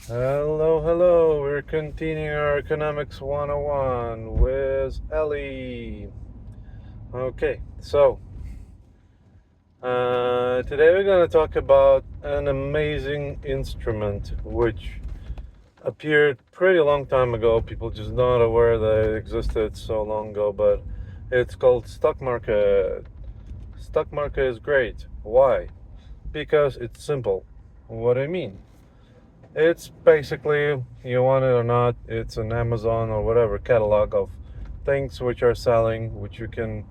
Hello. We're continuing our Economics 101 with Ellie. Okay, so today we're going to talk about an amazing instrument which appeared pretty long time ago. People just not aware that it existed so long ago, but it's called stock market. Stock market is great. Why? Because it's simple. What do I mean? It's basically, you want it or not, it's an Amazon or whatever catalog of things which are selling, which you can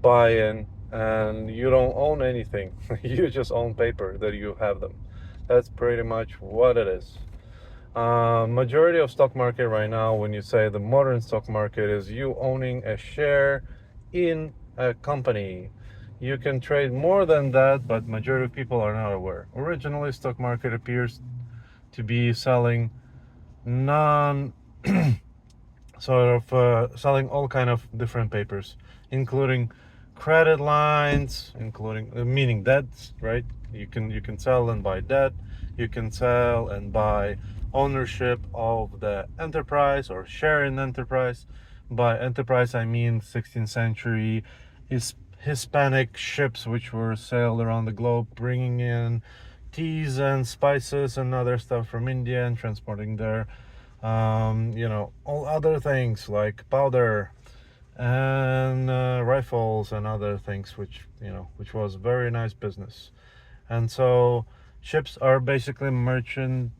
buy in, and you don't own anything. You just own paper that you have them. That's pretty much what it is. Majority of stock market right now, when you say the modern stock market, is you owning a share in a company. You can trade more than that, but majority of people are not aware. Originally, stock market appears to be selling non selling all kind of different papers, including credit lines, including meaning debts, right? You can sell and buy debt. You can sell and buy ownership of the enterprise or share in enterprise. By enterprise, I mean 16th century Hispanic ships which were sailed around the globe, bringing in teas and spices and other stuff from India and transporting there. All other things like powder and rifles and other things, which was very nice business. And so ships are basically merchants.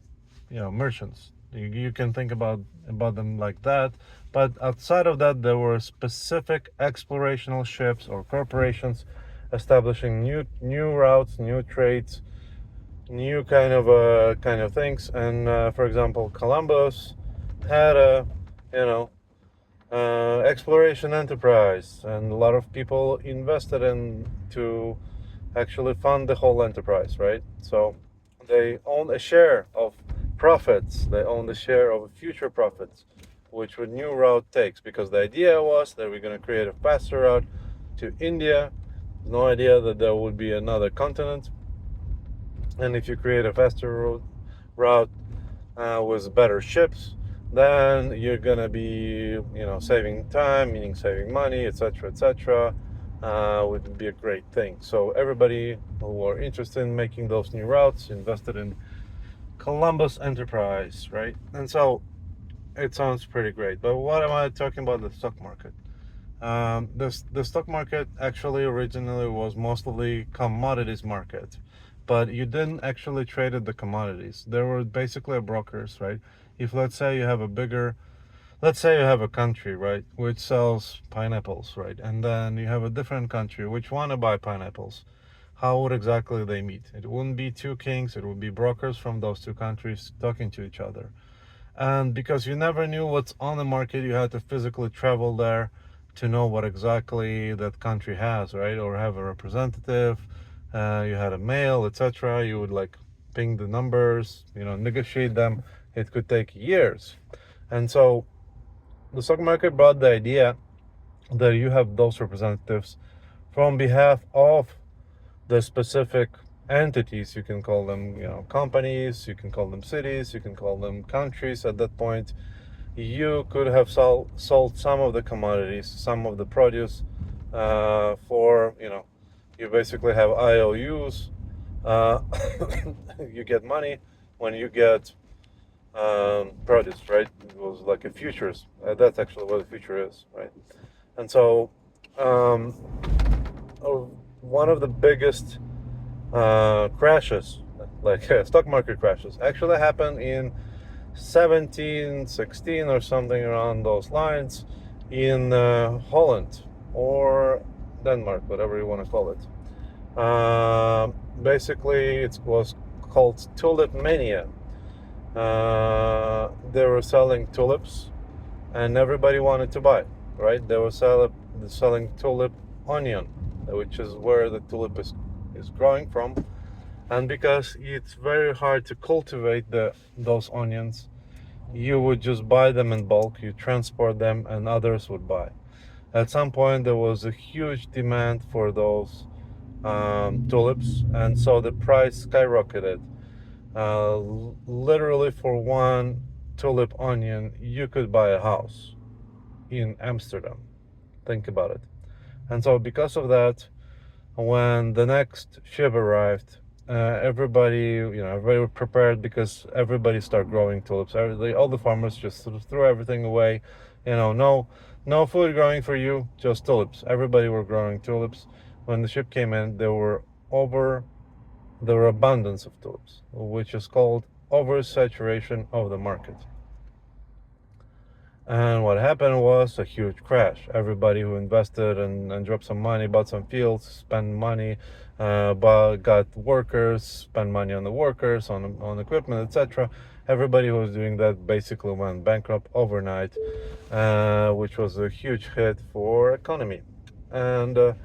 You can think about them like that. But outside of that, there were specific explorational ships or corporations establishing new routes, new trades, new kind of things. And for example, Columbus had a you know exploration enterprise, and a lot of people invested in to actually fund the whole enterprise, right? So they own a share of profits. They own the share of future profits, which a new route takes, because the idea was that we're going to create a faster route to India. No idea that there would be another continent, and if you create a faster route with better ships, then you're gonna be, saving time, meaning saving money, etc., etc. Would be a great thing. So everybody who are interested in making those new routes invested in Columbus Enterprise, right? And so it sounds pretty great. But what am I talking about the stock market? The stock market actually originally was mostly commodities market, but you didn't actually trade the commodities. There were basically brokers, right? If let's say you have a country, right, which sells pineapples, right, and then you have a different country which want to buy pineapples. How would exactly they meet? It wouldn't be two kings. It would be brokers from those two countries talking to each other. And because you never knew what's on the market, you had to physically travel there to know what exactly that country has, right? Or have a representative. You had a mail, etc. You would like ping the numbers, negotiate them. It could take years. And so the stock market brought the idea that you have those representatives from behalf of the specific entities. You can call them, companies. You can call them cities. You can call them countries. At that point, you could have sold some of the commodities, some of the produce, for, you basically have IOUs. Uh, you get money when you get produce, right? It was like a futures. That's actually what a future is, right? And so, um, one of the biggest crashes, like stock market crashes, actually happened in 1716 or something around those lines, in Holland or Denmark, whatever you want to call it. Basically, it was called Tulip Mania. They were selling tulips, and everybody wanted to buy, right? They were selling tulip onion, which is where the tulip is growing from. And because it's very hard to cultivate those onions, you would just buy them in bulk, you transport them, and others would buy. At some point, there was a huge demand for those tulips, and so the price skyrocketed. Literally for one tulip onion, you could buy a house in Amsterdam. Think about it. And so because of that, when the next ship arrived, everybody were prepared because everybody started growing tulips. All the farmers just sort of threw everything away. No food growing for you, just tulips. Everybody were growing tulips. When the ship came in, there were abundance of tulips, which is called oversaturation of the market. And what happened was a huge crash. Everybody who invested and dropped some money, bought some fields, spent money, got workers, spent money on the workers, on equipment, etc. Everybody who was doing that basically went bankrupt overnight, which was a huge hit for economy. And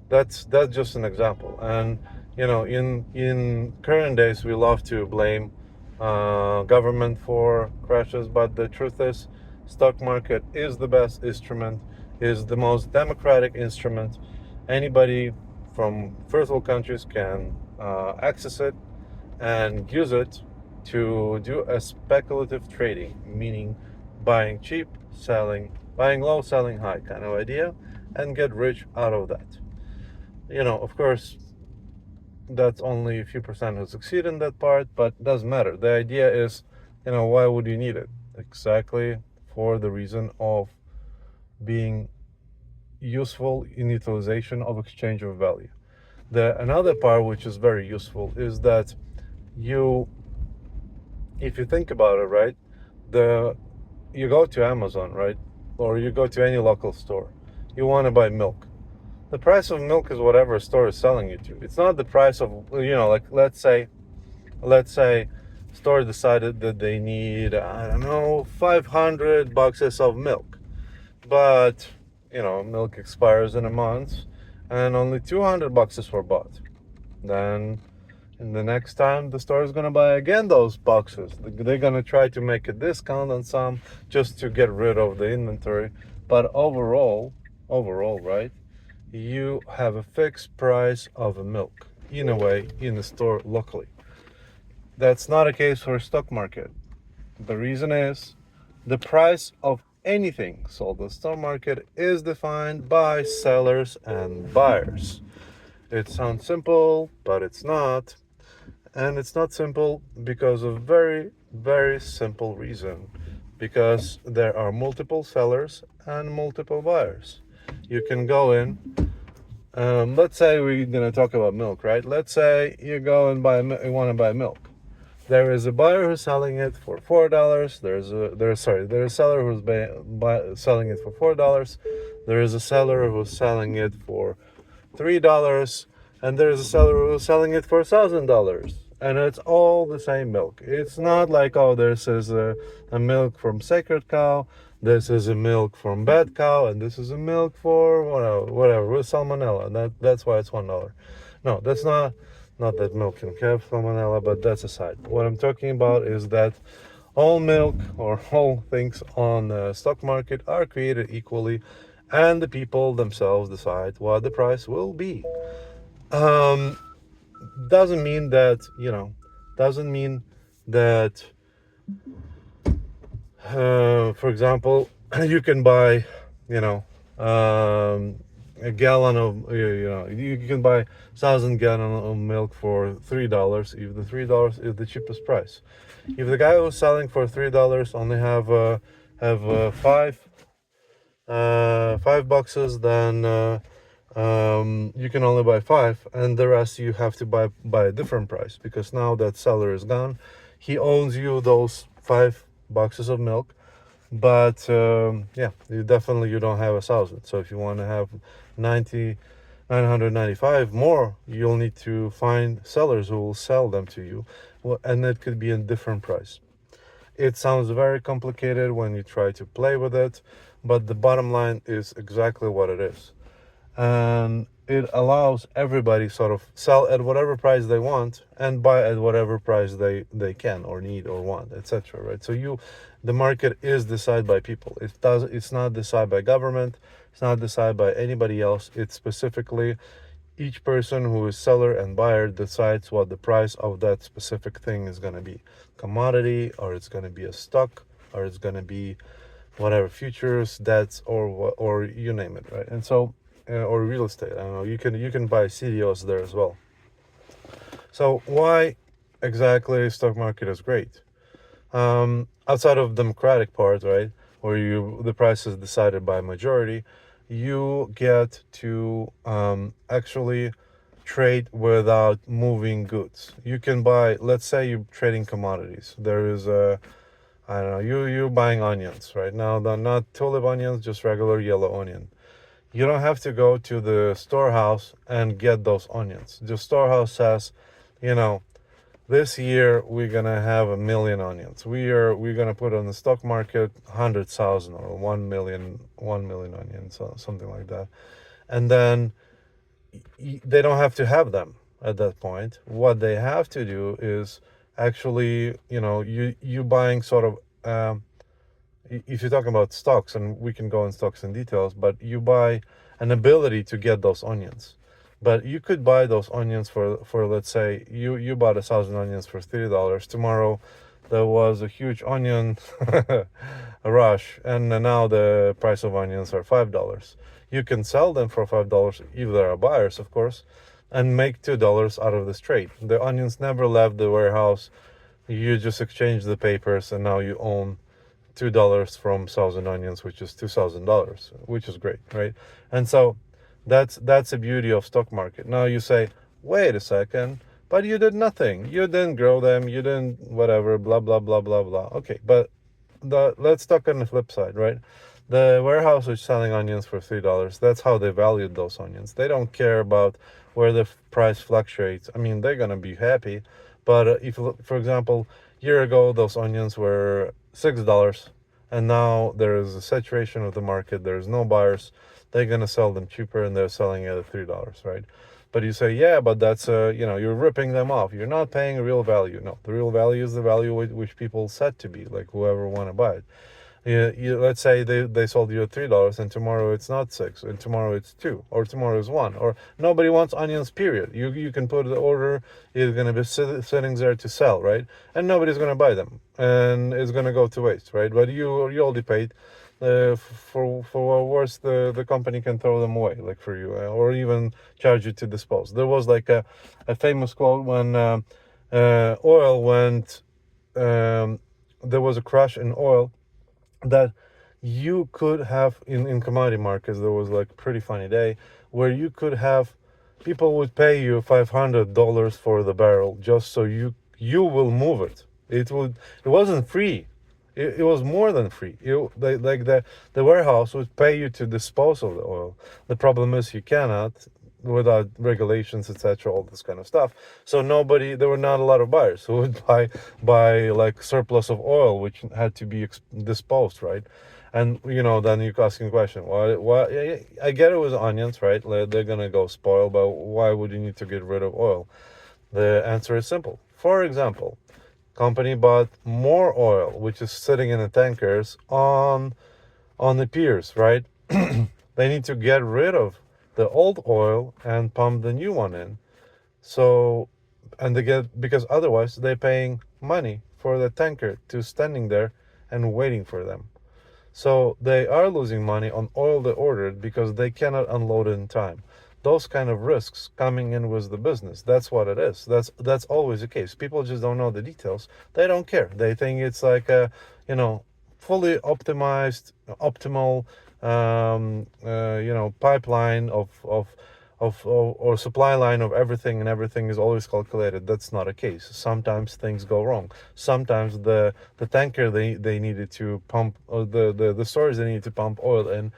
that's just an example. And in current days, we love to blame government for crashes, but the truth is, stock market is the best instrument, is the most democratic instrument. Anybody from first world countries can access it and use it to do a speculative trading, meaning buying cheap, buying low, selling high kind of idea, and get rich out of that. Of course, that's only a few percent who succeed in that part, but it doesn't matter. The idea is, why would you need it? Exactly for the reason of being useful in utilization of exchange of value. Another part which is very useful is that if you think about it, right, you go to Amazon, right, or you go to any local store, you want to buy milk. The price of milk is whatever store is selling you to. It's not the price of, like let's say store decided that they need, I don't know, 500 boxes of milk, but milk expires in a month and only 200 boxes were bought. Then the next time the store is going to buy again those boxes, they're going to try to make a discount on some just to get rid of the inventory. But overall, right, you have a fixed price of a milk in a way in the store locally. That's not a case for a stock market. The reason is the price of anything sold in the stock market is defined by sellers and buyers. It sounds simple, but it's not. And it's not simple because of very, very simple reason. Because there are multiple sellers and multiple buyers. You can go in. Let's say we're gonna talk about milk, right? Let's say you go and you want to buy milk. There is a buyer who's selling it for $4. There's a seller who's selling it for $4. There is a seller who's selling it for $3, and there is a seller who's selling it for $1,000. And it's all the same milk. It's not like, oh, this is a milk from Sacred Cow, this is a milk from Bad Cow, and this is a milk for whatever with salmonella. And that's why it's $1. No, that's not that milk can have salmonella, but that's aside. What I'm talking about is that all milk or all things on the stock market are created equally, and the people themselves decide what the price will be. Doesn't mean that for example, you can buy a gallon of you can buy 1,000 gallons of milk for $3 if the $3 is the cheapest price. If the guy who's selling for $3 only have five boxes, then you can only buy 5, and the rest you have to buy a different price, because now that seller is gone. He owns you those 5 boxes of milk, but you don't have 1,000. So if you want to have 995 more, you'll need to find sellers who will sell them to you, and it could be a different price. It sounds very complicated when you try to play with it, but the bottom line is exactly what it is. And it allows everybody sort of sell at whatever price they want and buy at whatever price they can or need or want, etc. Right? So the market is decided by people. It's not decided by government. It's not decided by anybody else. It's specifically each person who is seller and buyer decides what the price of that specific thing is going to be. Commodity, or it's going to be a stock, or it's going to be whatever, futures, debts, or you name it, right? And so or real estate. I don't know, you can buy CDOs there as well. So why exactly stock market is great? Outside of democratic part, right, where the price is decided by majority, you get to actually trade without moving goods. You can buy, let's say you're trading commodities. There is a, I don't know, you're buying onions right now. They're not tulip onions, just regular yellow onion. You don't have to go to the storehouse and get those onions. The storehouse says, you know, this year we're gonna have 1 million onions. We're gonna put on the stock market 100,000 or 1 million onions, so something like that. And then they don't have to have them at that point. What they have to do is actually, you buying sort of, if you're talking about stocks, and we can go in stocks in details, but you buy an ability to get those onions. But you could buy those onions for let's say you bought 1,000 onions for $3. Tomorrow there was a huge onion rush, and now the price of onions are $5. You can sell them for $5 if there are buyers, of course, and make $2 out of this trade. The onions never left the warehouse. You just exchange the papers, and now you own $2 from 1,000 onions, which is $2,000, which is great, right? And so that's the beauty of stock market. Now you say, wait a second, but you did nothing. You didn't grow them. You didn't whatever, blah, blah, blah, blah, blah. Okay, but let's talk on the flip side, right? The warehouse is selling onions for $3. That's how they valued those onions. They don't care about where the price fluctuates. I mean, they're going to be happy. But if, for example, year ago, those onions were $6, and now there is a saturation of the market. There's no buyers. They're going to sell them cheaper, and they're selling it at $3, right? But you say, yeah, but that's, you're ripping them off. You're not paying real value. No, the real value is the value which people set to be, like whoever want to buy it. Let's say they sold you at $3, and tomorrow it's not 6, and tomorrow it's 2, or tomorrow is 1, or nobody wants onions, period. You can put the order, it's going to be sitting there to sell, right? And nobody's going to buy them, and it's going to go to waste, right? But you already paid. For worse, the company can throw them away, like for you, or even charge you to dispose. There was like a famous quote when oil went, there was a crash in oil, that you could have in commodity markets. There was like a pretty funny day where you could have people would pay you $500 for the barrel just so you will move it. It wasn't free. It was more than free. The warehouse would pay you to dispose of the oil. The problem is you cannot, without regulations, etc., all this kind of stuff. So there were not a lot of buyers who would buy like surplus of oil, which had to be disposed, right? And then you're asking the question, why? I get it was onions, right? They're gonna go spoil, but why would you need to get rid of oil? The answer is simple. For example, company bought more oil, which is sitting in the tankers on the piers, right? They need to get rid of the old oil and pump the new one in. So, and because otherwise they're paying money for the tanker to standing there and waiting for them. So they are losing money on oil they ordered because they cannot unload it in time. Those kind of risks coming in with the business. That's what it is. That's always the case. People just don't know the details. They don't care. They think it's like a, fully optimized, optimal, pipeline or supply line of everything, and everything is always calculated. That's not a case. Sometimes things go wrong. Sometimes the tanker they needed to pump, or the storage they needed to pump oil in,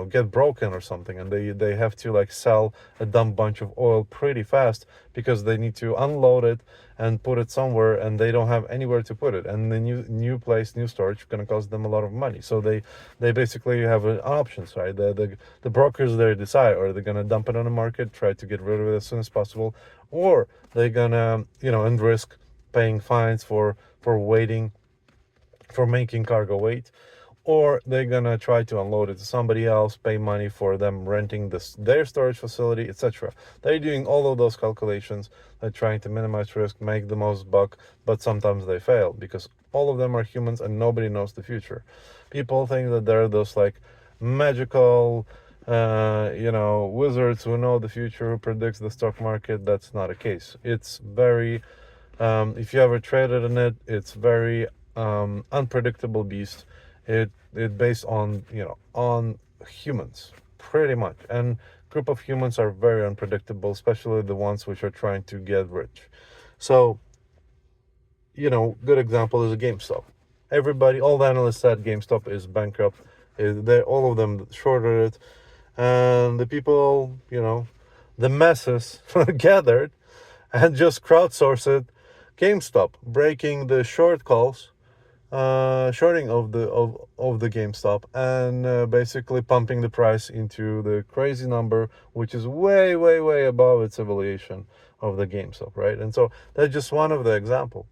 get broken or something, and they have to like sell a dumb bunch of oil pretty fast because they need to unload it and put it somewhere, and they don't have anywhere to put it, and the new storage is going to cost them a lot of money. So they basically have options, right? The brokers, they decide, or they're going to dump it on the market, try to get rid of it as soon as possible, or they're going to and risk paying fines for waiting, for making cargo wait, or they're gonna try to unload it to somebody else, pay money for them renting their storage facility, etc. They're doing all of those calculations. They're trying to minimize risk, make the most buck, but sometimes they fail because all of them are humans and nobody knows the future. People think that they're those like magical wizards who know the future, who predicts the stock market. That's not a case. It's very if you ever traded in it, it's very unpredictable beast. It based on on humans pretty much, and group of humans are very unpredictable, especially the ones which are trying to get rich. So good example is a GameStop. All the analysts said GameStop is bankrupt. They all of them shorted it, and the people, the masses gathered and just crowdsourced GameStop, breaking the short calls, shorting of the GameStop, and basically pumping the price into the crazy number, which is way, way, way above its evaluation of the GameStop, right? And so that's just one of the example.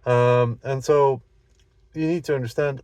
And so you need to understand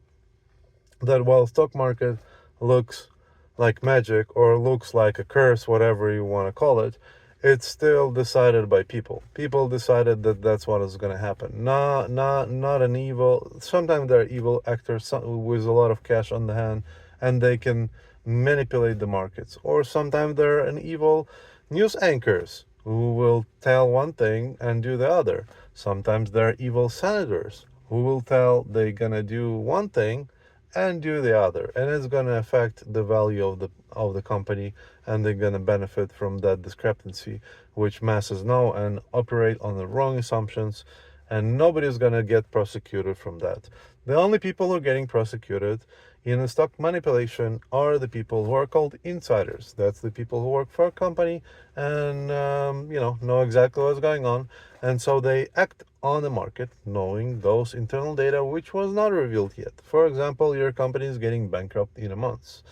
that while stock market looks like magic or looks like a curse, whatever you want to call it, it's still decided by people. People decided that that's what is going to happen. Not an evil. Sometimes there are evil actors with a lot of cash on the hand, and they can manipulate the markets. Or sometimes there are an evil news anchors who will tell one thing and do the other. Sometimes there are evil senators who will tell they're gonna do one thing and do the other, and it's going to affect the value of the company, and they're going to benefit from that discrepancy, which masses know and operate on the wrong assumptions, and nobody's going to get prosecuted from that. The only people who are getting prosecuted in the stock manipulation are the people who are called insiders. That's the people who work for a company and know exactly what's going on, and so they act on the market knowing those internal data which was not revealed yet. For example, your company is getting bankrupt in a month.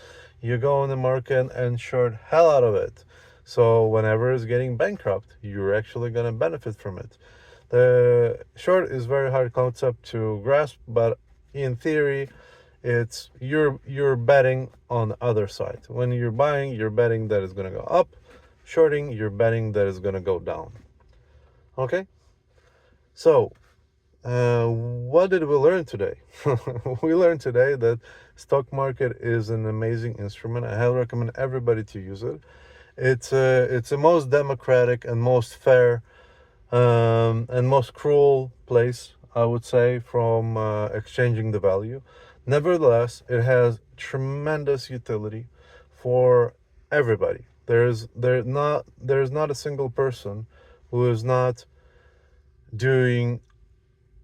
You go on the market and short hell out of it. So whenever it's getting bankrupt, you're actually going to benefit from it. The short is very hard concept to grasp, but in theory, it's you're betting on the other side. When you're buying, you're betting that it's going to go up. Shorting, you're betting that it's going to go down. Okay? So, what did we learn today? We learned today that stock market is an amazing instrument. I highly recommend everybody to use it. It's the most democratic and most fair and most cruel place, I would say, from exchanging the value. Nevertheless, it has tremendous utility for everybody. There's not a single person who is not doing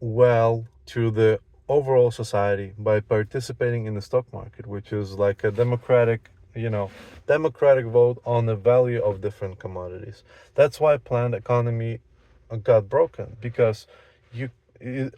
well to the overall society by participating in the stock market, which is like a democratic vote on the value of different commodities. That's why planned economy got broken, because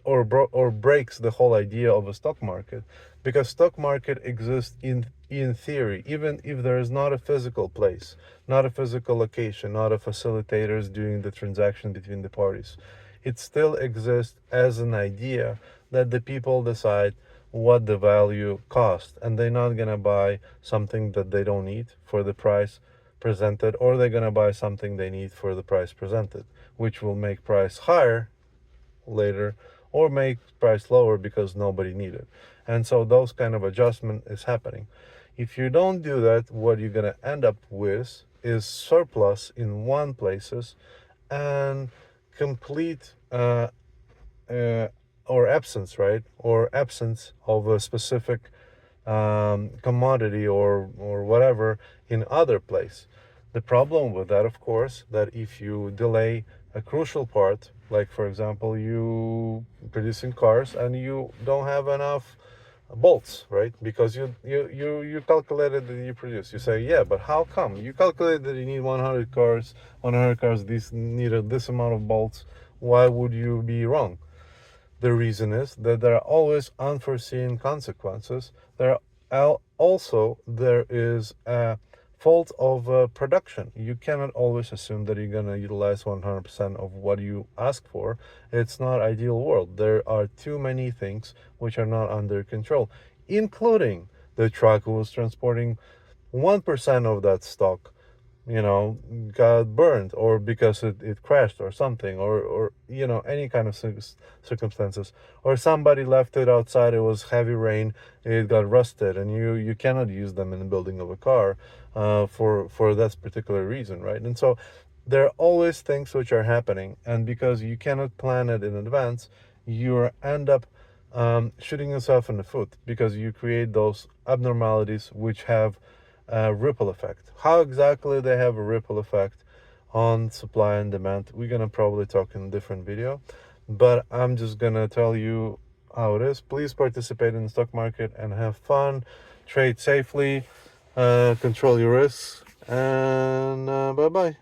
or breaks the whole idea of a stock market, because stock market exists in theory, even if there is not a physical place, not a physical location, not a facilitators doing the transaction between the parties. It still exists as an idea that the people decide what the value cost, and they're not gonna buy something that they don't need for the price presented, or they're gonna buy something they need for the price presented, which will make price higher later or make price lower because nobody needed it. And so those kind of adjustment is happening. If you don't do that, what you're going to end up with is surplus in one places and complete or absence, right? Or absence of a specific commodity or whatever in other place. The problem with that, of course, that if you delay a crucial part, like for example, you producing cars and you don't have enough bolts, right? Because you calculated that you produce. You say, yeah, but how come? You calculated that you need 100 cars. This needed this amount of bolts. Why would you be wrong? The reason is that there are always unforeseen consequences. There is a fault of production. You cannot always assume that you're going to utilize 100% of what you ask for. It's not ideal world. There are too many things which are not under control. including the truck who was transporting 1% of that stock, got burned, or because it crashed or something, or any kind of circumstances, or somebody left it outside, it was heavy rain, it got rusted, and you cannot use them in the building of a car for that particular reason, right? And so there are always things which are happening, and because you cannot plan it in advance, you end up shooting yourself in the foot, because you create those abnormalities which have a ripple effect. How exactly they have a ripple effect on supply and demand, we're gonna probably talk in a different video, but I'm just gonna tell you how it is. Please participate in the stock market and have fun, trade safely, control your risks, and bye bye.